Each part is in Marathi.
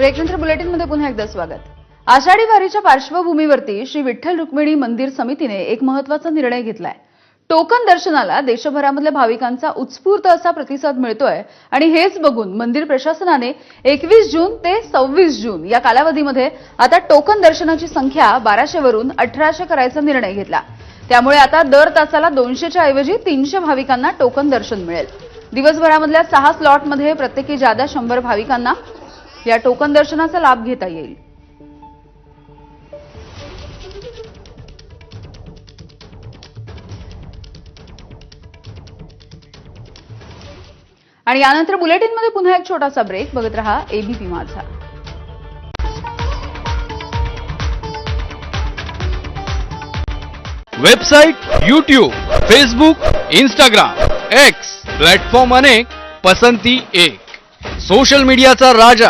ब्रेकनंतर बुलेटिनमध्ये पुन्हा एकदा स्वागत. आषाढी वारीच्या पार्श्वभूमीवरती श्री विठ्ठल रुक्मिणी मंदिर समितीने एक महत्त्वाचा निर्णय घेतलाय. टोकन दर्शनाला देशभरामधल्या भाविकांचा उत्स्फूर्त असा प्रतिसाद मिळतोय आणि हेच बघून मंदिर प्रशासनाने 21 जून ते 26 जून या कालावधीमध्ये आता टोकन दर्शनाची संख्या 1200 वरून 1800 करायचा निर्णय घेतला. त्यामुळे आता दर तासाला 200च्या ऐवजी 300 भाविकांना टोकन दर्शन मिळेल. दिवसभरामधल्या 6 स्लॉटमध्ये प्रत्येकी जादा 100 भाविकांना या टोकन दर्शनाचा लाभ घेता येईल. आणि यानंतर बुलेटिनमध्ये पुन्हा एक छोटासा ब्रेक. बघत रहा एबीपी माझा. Website, YouTube, Facebook, Instagram, x platform अनेक, पसंती एक. सोशल मीडियाचा राजा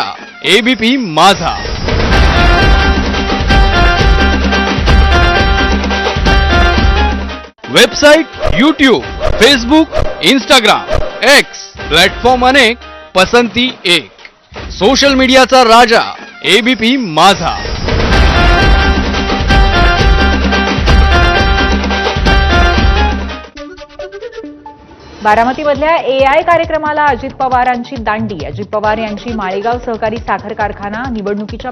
एबीपी माझा. Website, YouTube, Facebook, Instagram, x platform अनेक, पसंती एक. सोशल मीडियाचा राजा एबीपी माझा. बारामतीमधल्या एआय कार्यक्रमाला अजित पवारांची दांडी. अजित पवार यांची माळेगाव सहकारी साखर कारखाना निवडणुकीच्या